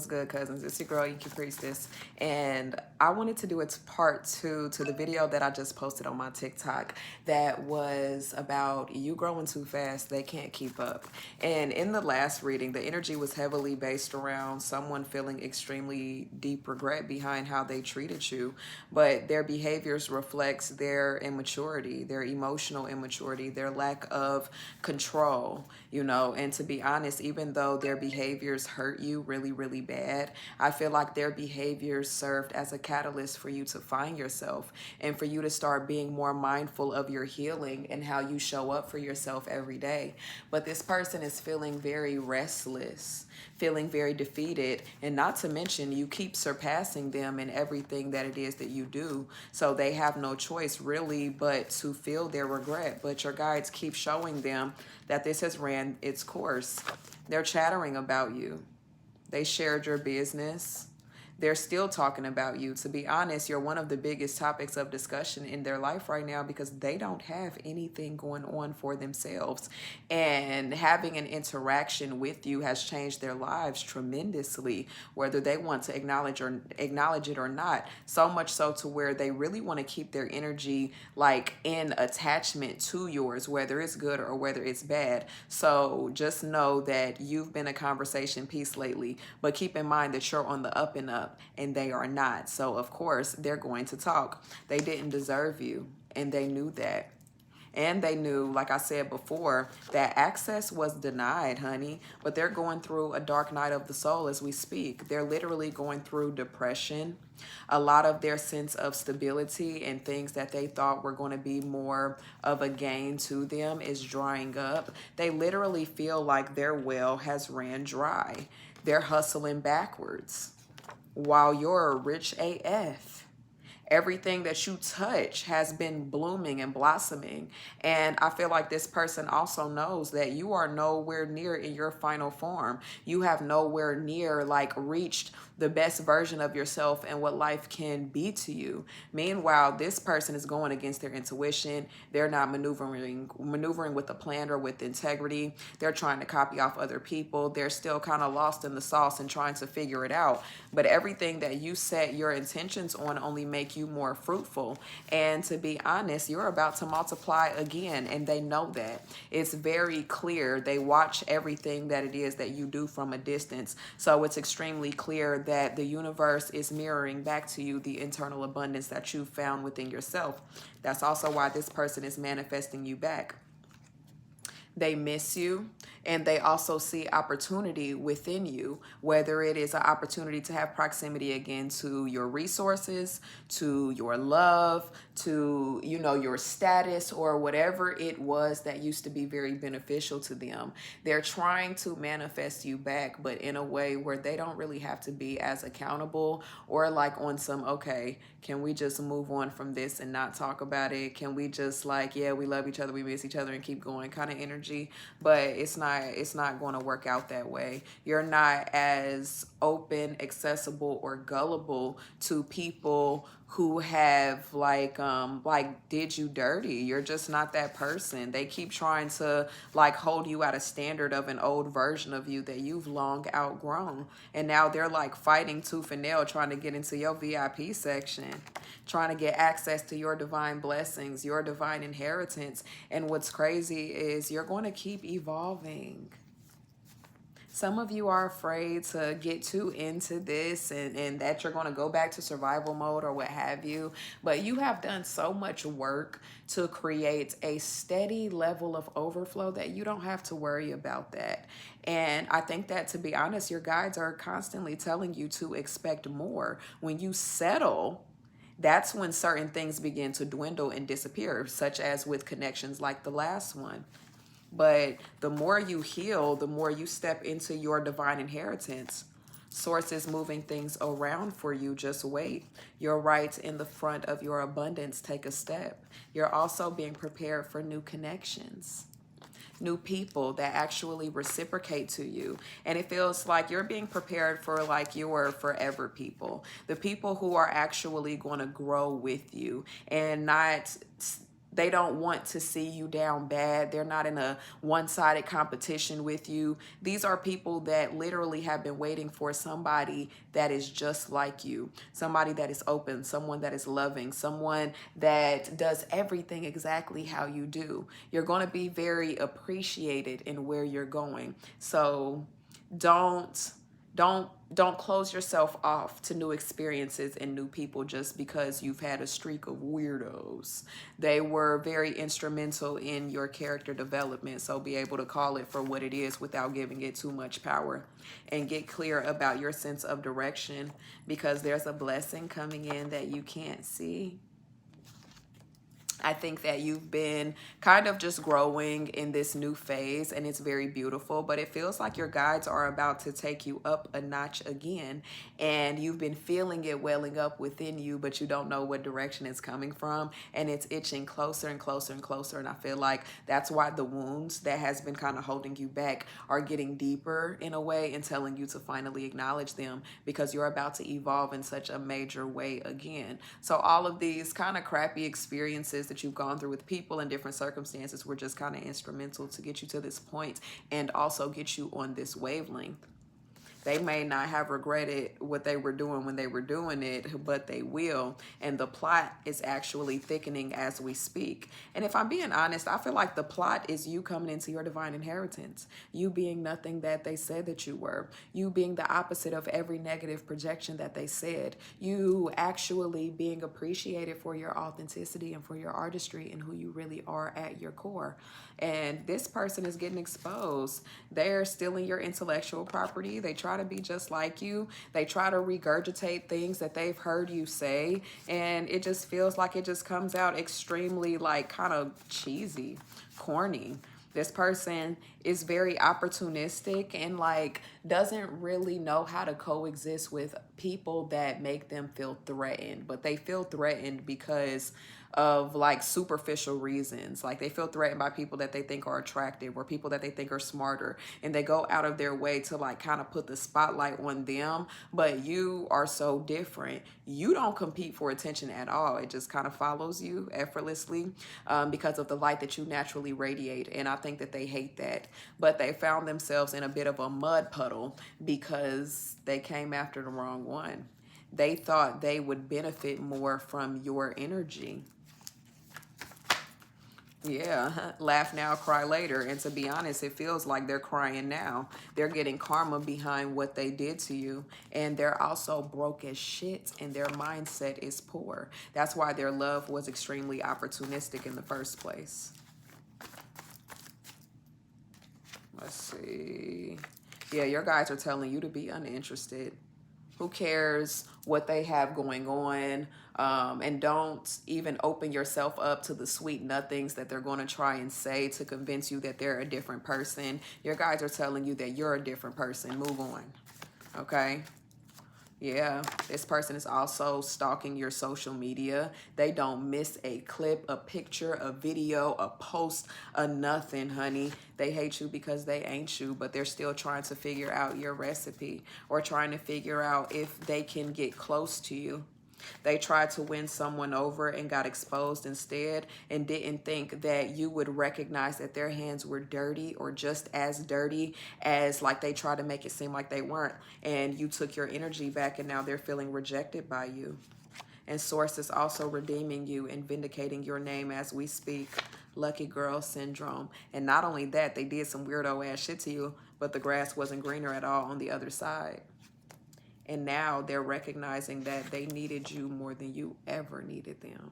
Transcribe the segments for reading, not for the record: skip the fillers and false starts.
What's good, cousins? It's your girl, Inkiee.Priestess, and I wanted to do a part two to the video that I just posted on my TikTok that was about you growing too fast, they can't keep up. And in the last reading, the energy was heavily based around someone feeling extremely deep regret behind how they treated you, but their behaviors reflects their immaturity, their emotional immaturity, their lack of control, and to be honest, even though their behaviors hurt you really, really bad, I feel like their behaviors served as a catalyst for you to find yourself and for you to start being more mindful of your healing and how you show up for yourself every day. But this person is feeling very restless, feeling very defeated, and not to mention you keep surpassing them in everything that it is that you do. So they have no choice really but to feel their regret. But your guides keep showing them that this has ran its course. They're chattering about you. They shared your business. They're still talking about you. To be honest, you're one of the biggest topics of discussion in their life right now because they don't have anything going on for themselves. And having an interaction with you has changed their lives tremendously, whether they want to acknowledge it or not. So much so to where they really want to keep their energy like in attachment to yours, whether it's good or whether it's bad. So just know that you've been a conversation piece lately, but keep in mind that you're on the up and up and they are not. So of course they're going to talk. They didn't deserve you and they knew that. And they knew, like I said before, that access was denied, honey. But they're going through a dark night of the soul as we speak. They're literally going through depression. A lot of their sense of stability and things that they thought were going to be more of a gain to them is drying up. They literally feel like their well has ran dry. They're hustling backwards while you're rich AF. Everything that you touch has been blooming and blossoming. And I feel like this person also knows that you are nowhere near in your final form. You have nowhere near like reached the best version of yourself and what life can be to you. Meanwhile, this person is going against their intuition. They're not maneuvering with a plan or with integrity. They're trying to copy off other people. They're still kind of lost in the sauce and trying to figure it out. But everything that you set your intentions on only make you more fruitful. And to be honest, you're about to multiply again, and they know that. It's very clear. They watch everything that it is that you do from a distance. So it's extremely clear that the universe is mirroring back to you the internal abundance that you found within yourself. That's also why this person is manifesting you back. They miss you, and they also see opportunity within you, whether it is an opportunity to have proximity again to your resources, to your love, to, your status, or whatever it was that used to be very beneficial to them. They're trying to manifest you back, but in a way where they don't really have to be as accountable or like on some, okay, can we just move on from this and not talk about it? Can we just like, yeah, we love each other, we miss each other and keep going kind of energy? But it's not going to work out that way. You're not as open, accessible, or gullible to people who have like did you dirty. You're just not that person. They keep trying to like hold you at a standard of an old version of you that you've long outgrown. And now they're like fighting tooth and nail trying to get into your VIP section, trying to get access to your divine blessings, your divine inheritance. And what's crazy is you're going to keep evolving. Some of you are afraid to get too into this and that you're going to go back to survival mode or what have you. But you have done so much work to create a steady level of overflow that you don't have to worry about that. And I think that, to be honest, your guides are constantly telling you to expect more. When you settle, that's when certain things begin to dwindle and disappear, such as with connections like the last one. But the more you heal, the more you step into your divine inheritance. Source is moving things around for you. Just wait. You're right in the front of your abundance. Take a step. You're also being prepared for new connections, new people that actually reciprocate to you. And it feels like you're being prepared for like your forever people, the people who are actually going to grow with you and not They don't want to see you down bad. They're not in a one-sided competition with you. These are people that literally have been waiting for somebody that is just like you, somebody that is open, someone that is loving, someone that does everything exactly how you do. You're going to be very appreciated in where you're going. So don't don't close yourself off to new experiences and new people just because you've had a streak of weirdos. They were very instrumental in your character development, so be able to call it for what it is without giving it too much power, and get clear about your sense of direction, because there's a blessing coming in that you can't see. I think that you've been kind of just growing in this new phase, and it's very beautiful, but it feels like your guides are about to take you up a notch again, and you've been feeling it welling up within you, but you don't know what direction it's coming from, and it's itching closer and closer and closer. And I feel like that's why the wounds that has been kind of holding you back are getting deeper in a way and telling you to finally acknowledge them, because you're about to evolve in such a major way again. So all of these kind of crappy experiences that you've gone through with people and different circumstances were just kind of instrumental to get you to this point, and also get you on this wavelength. They may not have regretted what they were doing when they were doing it, but they will. And the plot is actually thickening as we speak. And if I'm being honest, I feel like the plot is you coming into your divine inheritance. You being nothing that they said that you were. You being the opposite of every negative projection that they said. You actually being appreciated for your authenticity and for your artistry and who you really are at your core. And this person is getting exposed. They're stealing your intellectual property. They try to be just like you. They try to regurgitate things that they've heard you say. And it just feels like it just comes out extremely like kind of cheesy, corny. This person is very opportunistic and like doesn't really know how to coexist with people that make them feel threatened, but they feel threatened because of like superficial reasons. Like they feel threatened by people that they think are attractive or people that they think are smarter, and they go out of their way to like kind of put the spotlight on them. But you are so different. You don't compete for attention at all. It just kind of follows you effortlessly, because of the light that you naturally radiate. And I think that they hate that, but they found themselves in a bit of a mud puddle because they came after the wrong one. They thought they would benefit more from your energy. Yeah, laugh now, cry later. And to be honest, it feels like they're crying now. They're getting karma behind what they did to you. And they're also broke as shit, and their mindset is poor. That's why their love was extremely opportunistic in the first place. Let's see. Yeah, your guys are telling you to be uninterested. Who cares what they have going on? And don't even open yourself up to the sweet nothings that they're going to try and say to convince you that they're a different person. Your guys are telling you that you're a different person. Move on. Okay? Yeah, this person is also stalking your social media. They don't miss a clip, a picture, a video, a post, a nothing, honey. They hate you because they ain't you, but they're still trying to figure out your recipe, or trying to figure out if they can get close to you. They tried to win someone over and got exposed instead, and didn't think that you would recognize that their hands were dirty, or just as dirty as like they tried to make it seem like they weren't. And you took your energy back, and now they're feeling rejected by you. And Source is also redeeming you and vindicating your name as we speak. Lucky girl syndrome. And not only that, they did some weirdo ass shit to you, but the grass wasn't greener at all on the other side. And now they're recognizing that they needed you more than you ever needed them.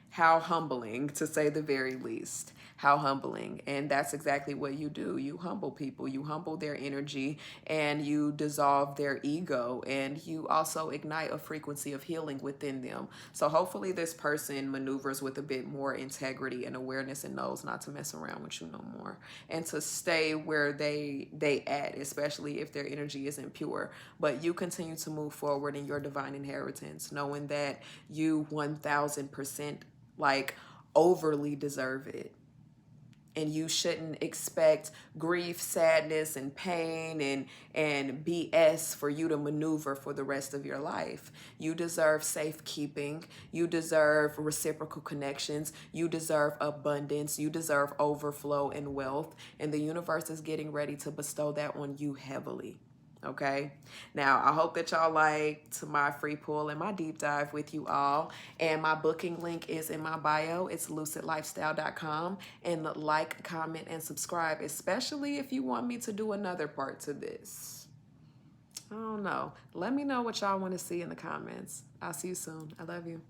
How humbling, to say the very least. How humbling. And that's exactly what you do. You humble people. You humble their energy, and you dissolve their ego, and you also ignite a frequency of healing within them. So hopefully this person maneuvers with a bit more integrity and awareness, and knows not to mess around with you no more, and to stay where they at, especially if their energy isn't pure. But you continue to move forward in your divine inheritance, knowing that you 1000% like overly deserve it. And you shouldn't expect grief, sadness, and pain and BS for you to maneuver for the rest of your life. You deserve safekeeping. You deserve reciprocal connections. You deserve abundance. You deserve overflow and wealth. And the universe is getting ready to bestow that on you heavily. Okay, now I hope that y'all liked my free pull and my deep dive with you all. And my booking link is in my bio. It's lucidlifestyle.com. And like, comment, and subscribe, especially if you want me to do another part to this. I don't know. Let me know what y'all want to see in the comments. I'll see you soon. I love you.